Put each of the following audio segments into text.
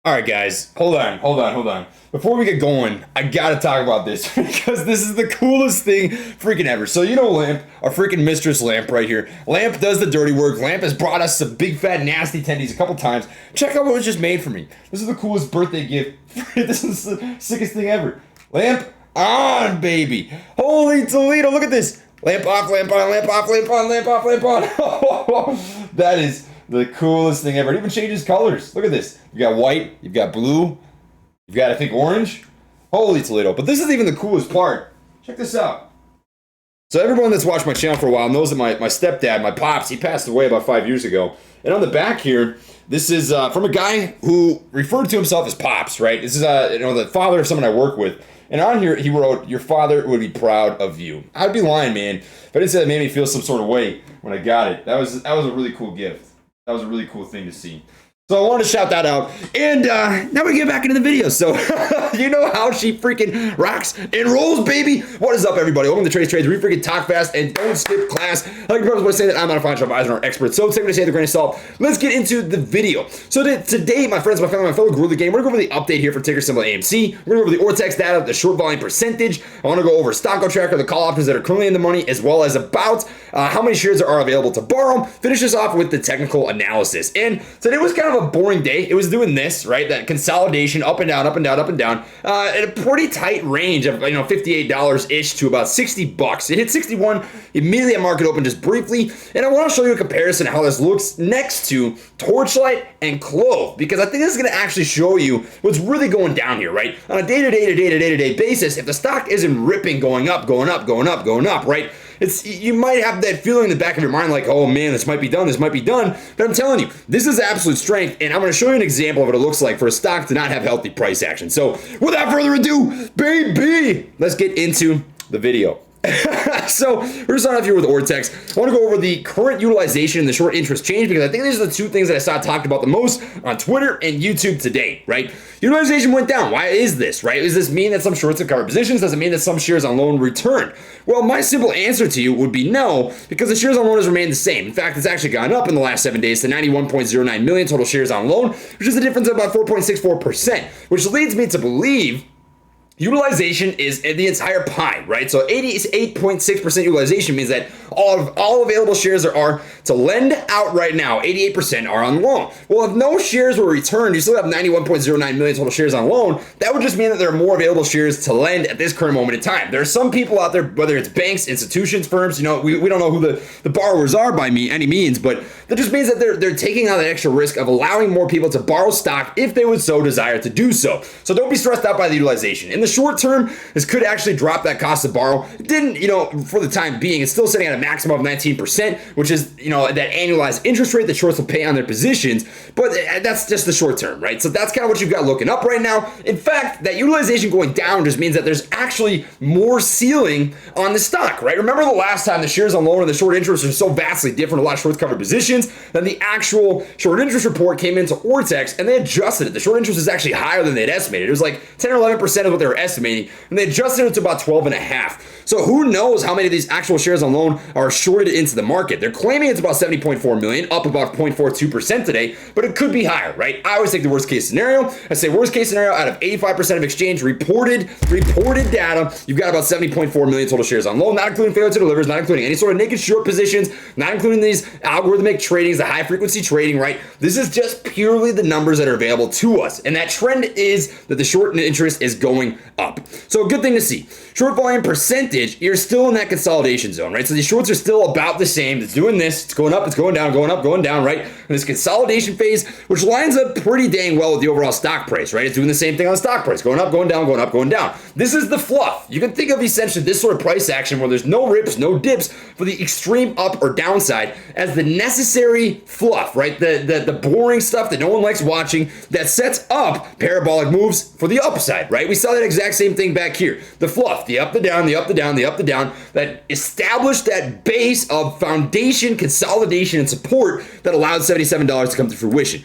All right, guys, hold on. Before we get going, I gotta talk about this because this is the coolest thing freaking ever. So you know Lamp, our freaking mistress Lamp right here. Lamp does the dirty work. Lamp has brought us some big fat nasty tendies a couple times. Check out what was just made for me. This is the coolest birthday gift. This is the sickest thing ever. Lamp on, baby. Holy Toledo, look at this. Lamp off, lamp on, lamp off, lamp on, lamp off, lamp on. That is the coolest thing ever. It even changes colors. Look at this. You got white, you've got blue, you've got, I think, orange. Holy Toledo. But this is even the coolest part. Check this out. So everyone that's watched my channel for a while knows that my stepdad, my pops, he passed away about 5 years ago. And on the back here, this is from a guy who referred to himself as Pops, right? This is the father of someone I work with. And on here, he wrote, "Your father would be proud of you." I'd be lying, man, if I didn't say that made me feel some sort of way when I got it. That was a really cool gift. That was a really cool thing to see. So I wanted to shout that out. And now we get back into the video. So you know how she freaking rocks and rolls, baby. What is up, everybody? Welcome to Trey's Trades. We freaking talk fast and don't skip class. I like to say that I'm not a financial advisor or expert. So take what I say with a grain of salt. Let's get into the video. So today, my friends, my family, my fellow Gorilla Game, we're going to go over the update here for ticker symbol AMC. We're going to go over the Ortex data, the short volume percentage. I want to go over Stocko Tracker, the call options that are currently in the money, as well as about how many shares are available to borrow. Finish this off with the technical analysis. And today was kind of a boring day. It was doing this, right? That consolidation up and down, up and down, up and down, at a pretty tight range of $58-ish to about $60. It hit 61 immediately at market open just briefly, and I want to show you a comparison of how this looks next to Torchlight and Clove, because I think this is going to actually show you what's really going down here, right? On a day-to-day basis, if the stock isn't ripping, going up, right? You might have that feeling in the back of your mind like, oh man, this might be done, but I'm telling you, this is absolute strength, and I'm going to show you an example of what it looks like for a stock to not have healthy price action. So without further ado, baby, let's get into the video. So we're going to start off here with Ortex. I want to go over the current utilization and the short interest change because I think these are the two things that I saw talked about the most on Twitter and YouTube today, right? Utilization went down. Why is this, right? Does this mean that some shorts have covered positions? Does it mean that some shares on loan returned? Well, my simple answer to you would be no, because the shares on loan has remained the same. In fact, it's actually gone up in the last 7 days to 91.09 million total shares on loan, which is a difference of about 4.64%, which leads me to believe utilization is the entire pie, right? So 88.6% utilization means that all available shares are to lend out right now. 88% are on loan. Well, if no shares were returned, you still have 91.09 million total shares on loan. That would just mean that there are more available shares to lend at this current moment in time. There are some people out there, whether it's banks, institutions, firms, we don't know who the borrowers are by any means, but that just means that they're taking on that extra risk of allowing more people to borrow stock if they would so desire to do so. So don't be stressed out by the utilization. In the short term, this could actually drop that cost to borrow. It didn't, for the time being, it's still sitting at a maximum of 19%, which is, that annualized interest rate that shorts will pay on their positions. But that's just the short term, right? So that's kind of what you've got looking up right now. In fact, that utilization going down just means that there's actually more ceiling on the stock, right? Remember the last time the shares on loan and the short interest are so vastly different, a lot of short covered positions, then the actual short interest report came into Ortex and they adjusted it. The short interest is actually higher than they'd estimated. It was like 10 or 11% of what they were estimating, and they adjusted it to about 12.5. So who knows how many of these actual shares on loan are shorted into the market. They're claiming it's about 70.4 million, up about 0.42% today, but it could be higher, right? I always take the worst case scenario. I say worst case scenario out of 85% of exchange reported data, you've got about 70.4 million total shares on loan, not including failure to deliver, not including any sort of naked short positions, not including these algorithmic tradings, the high frequency trading, right? This is just purely the numbers that are available to us. And that trend is that the short interest is going up. So a good thing to see. Short volume percentage, you're still in that consolidation zone, right? So these shorts are still about the same. It's doing this, it's going up, it's going down, going up, going down, right? And this consolidation phase, which lines up pretty dang well with the overall stock price, right? It's doing the same thing on the stock price, going up, going down, going up, going down. This is the fluff. You can think of essentially this sort of price action where there's no rips, no dips for the extreme up or downside as the necessary fluff, right? The boring stuff that no one likes watching that sets up parabolic moves for the upside, right? We saw that exact same thing back here. The fluff, the up, the down, the up, the down, the up, the down, that established that base of foundation, consolidation, and support that allowed $77 to come to fruition.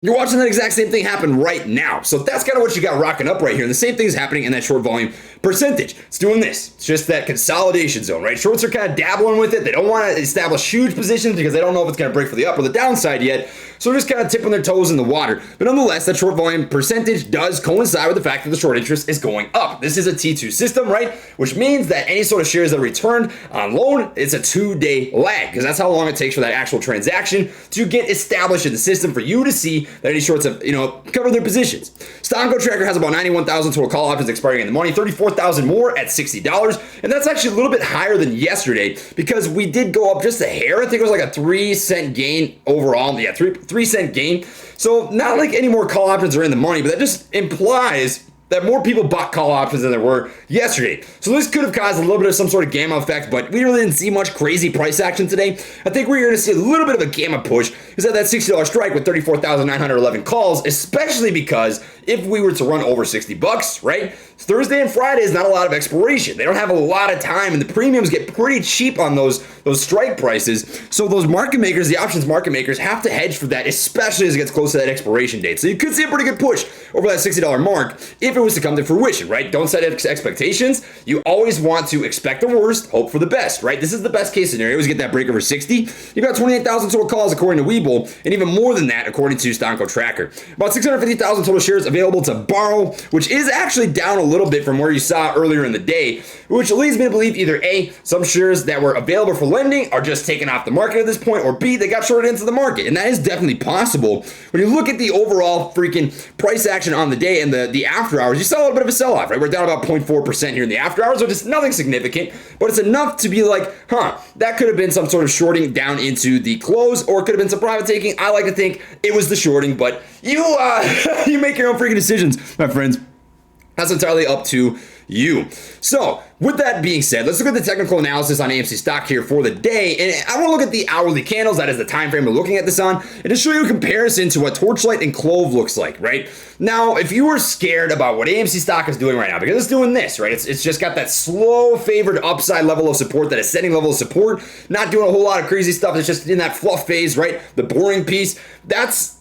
You're watching that exact same thing happen right now. So that's kind of what you got rocking up right here. And the same thing is happening in that short volume percentage. It's doing this. It's just that consolidation zone, right? Shorts are kind of dabbling with it. They don't want to establish huge positions because they don't know if it's going to break for the up or the downside yet. So they're just kind of tipping their toes in the water. But nonetheless, that short volume percentage does coincide with the fact that the short interest is going up. This is a T2 system, right? Which means that any sort of shares that are returned on loan, it's a 2-day lag because that's how long it takes for that actual transaction to get established in the system for you to see that any shorts have, covered their positions. Stock Tracker has about 91,000 total call options expiring in the money, 34,000 more at $60. And that's actually a little bit higher than yesterday because we did go up just a hair. I think it was like a 3-cent gain overall. Yeah, 3-cent gain. So not like any more call options are in the money, but that just implies that more people bought call options than there were yesterday. So this could have caused a little bit of some sort of gamma effect, but we really didn't see much crazy price action today. I think we're going to see a little bit of a gamma push because of that $60 strike with 34,911 calls, especially because if we were to run over $60, right? Thursday and Friday is not a lot of expiration. They don't have a lot of time, and the premiums get pretty cheap on those strike prices. So those market makers, the options market makers, have to hedge for that, especially as it gets close to that expiration date. So you could see a pretty good push over that $60 mark if it was to come to fruition, right? Don't set expectations. You always want to expect the worst, hope for the best, right? This is the best case scenario is get that break over 60. You've got 28,000 total calls according to Webull, and even more than that according to Stock Tracker. About 650,000 total shares available to borrow, which is actually down a little bit from where you saw earlier in the day, which leads me to believe either A, some shares that were available for lending are just taken off the market at this point, or B, they got shorted into the market. And that is definitely possible. When you look at the overall freaking price action on the day and the after hours, you saw a little bit of a sell-off, right? We're down about 0.4% here in the after hours, which is nothing significant, but it's enough to be like, that could have been some sort of shorting down into the close, or it could have been some private taking. I like to think it was the shorting, but you you make your own freaking decisions, my friends. That's entirely up to you. So, with that being said, let's look at the technical analysis on AMC stock here for the day. And I want to look at the hourly candles. That is the time frame we're looking at this on. And to show you a comparison to what Torchlight and Clove looks like, right? Now, if you were scared about what AMC stock is doing right now, because it's doing this, right? It's just got that slow favored upside level of support, that ascending level of support, not doing a whole lot of crazy stuff. It's just in that fluff phase, right? The boring piece. That's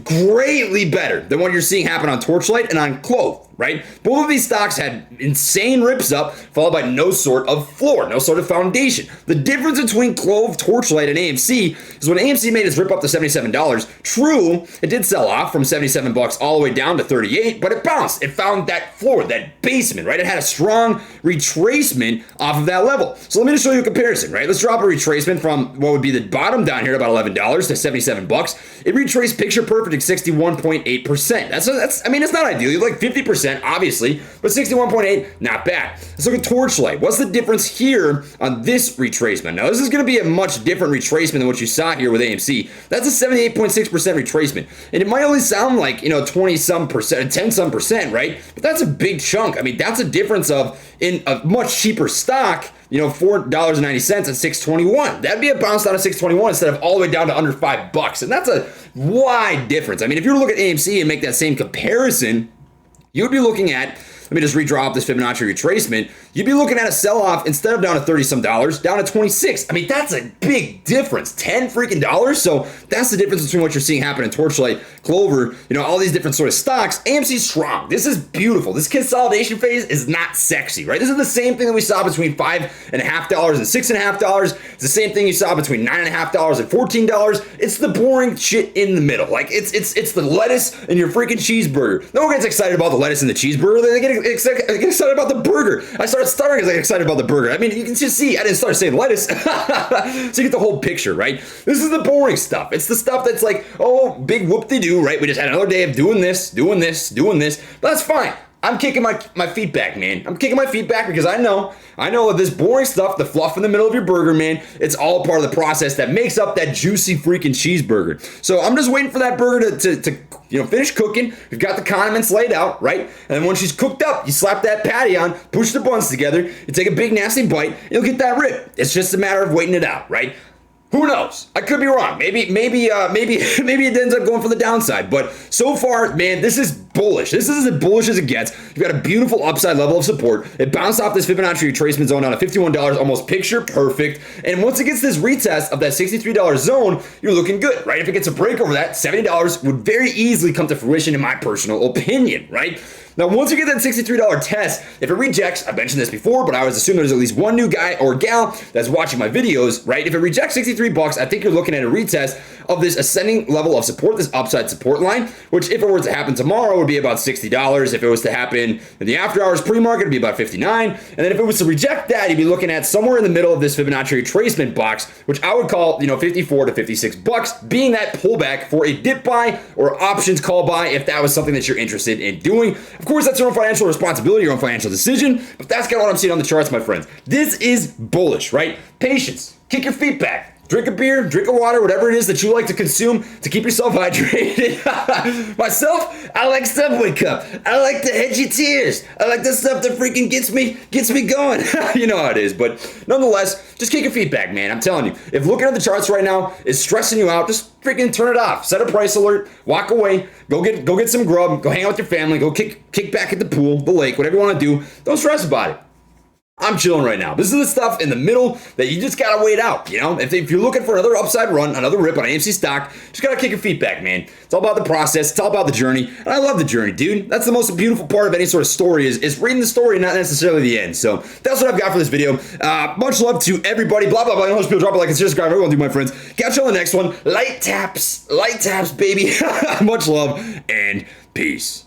greatly better than what you're seeing happen on Torchlight and on Clove, right? Both of these stocks had insane rips up, followed by no sort of floor, no sort of foundation. The difference between Clove, Torchlight, and AMC is when AMC made its rip up to $77. True, it did sell off from $77 all the way down to $38, but it bounced. It found that floor, that basement, right? It had a strong retracement off of that level. So let me just show you a comparison, right? Let's drop a retracement from what would be the bottom down here at about $11 to $77. It retraced picture perfect at 61.8%. That's I mean, it's not ideal. You'd like 50%. Obviously, but 61.8, not bad. Let's look at Torchlight. What's the difference here on this retracement? Now, this is going to be a much different retracement than what you saw here with AMC. That's a 78.6% retracement. And it might only sound like, 20-some percent, 10-some percent, right? But that's a big chunk. I mean, that's a difference of, in a much cheaper stock, $4.90 at 621. That'd be a bounce down to 621 instead of all the way down to under $5. And that's a wide difference. I mean, if you were to look at AMC and make that same comparison, you'd be looking at, let me just redraw up this Fibonacci retracement. You'd be looking at a sell-off instead of down to $30-some, down to 26. I mean, that's a big difference, $10 freaking dollars. So that's the difference between what you're seeing happen in Torchlight, Clover, all these different sort of stocks. AMC's strong. This is beautiful. This consolidation phase is not sexy, right? This is the same thing that we saw between $5.50 and $6.50. It's the same thing you saw between $9.50 and $14. It's the boring shit in the middle. Like it's the lettuce in your freaking cheeseburger. No one gets excited about the lettuce in the cheeseburger. They get excited about the burger. I started stuttering because I get excited about the burger. I mean, you can just see I didn't start saying lettuce. So you get the whole picture, right? This is the boring stuff. It's the stuff that's like, oh, big whoop-de-doo, right? We just had another day of doing this. But that's fine. I'm kicking my feet back, man. I'm kicking my feet back because I know that this boring stuff, the fluff in the middle of your burger, man, it's all part of the process that makes up that juicy freaking cheeseburger. So I'm just waiting for that burger to finish cooking. We've got the condiments laid out, right? And then when she's cooked up, you slap that patty on, push the buns together, you take a big nasty bite, you'll get that rip. It's just a matter of waiting it out, right? Who knows? I could be wrong. Maybe it ends up going for the downside. But so far, man, this is bullish. This is as bullish as it gets. You've got a beautiful upside level of support. It bounced off this Fibonacci retracement zone down to $51, almost picture perfect. And once it gets this retest of that $63 zone, you're looking good, right? If it gets a break over that, $70 would very easily come to fruition in my personal opinion, right? Now, once you get that $63 test, if it rejects, I've mentioned this before, but I always assume there's at least one new guy or gal that's watching my videos, right? If it rejects 63 bucks, I think you're looking at a retest of this ascending level of support, this upside support line, which if it were to happen tomorrow would be about $60. If it was to happen in the after hours pre-market, it'd be about $59. And then if it was to reject that, you'd be looking at somewhere in the middle of this Fibonacci retracement box, which I would call, 54 to 56 bucks, being that pullback for a dip buy or options call buy if that was something that you're interested in doing. Of course, that's your own financial responsibility, your own financial decision, but that's kind of what I'm seeing on the charts, my friends. This is bullish, right? Patience. Kick your feet back. Drink a beer, drink a water, whatever it is that you like to consume to keep yourself hydrated. Myself, I like Subway Cup. I like the edgy tears. I like the stuff that freaking gets me going. You know how it is. But nonetheless, just kick your feet back, man. I'm telling you. If looking at the charts right now is stressing you out, just freaking turn it off. Set a price alert. Walk away. Go get some grub. Go hang out with your family. Go kick back at the pool, the lake, whatever you want to do. Don't stress about it. I'm chilling right now. This is the stuff in the middle that you just gotta wait out. If you're looking for another upside run, another rip on AMC stock, just gotta kick your feet back, man. It's all about the process. It's all about the journey. And I love the journey, dude. That's the most beautiful part of any sort of story is reading the story, not necessarily the end. So that's what I've got for this video. Much love to everybody. Blah, blah, blah. I know people drop a like and subscribe. Everyone do, my friends. Catch you on the next one. Light taps, baby. Much love and peace.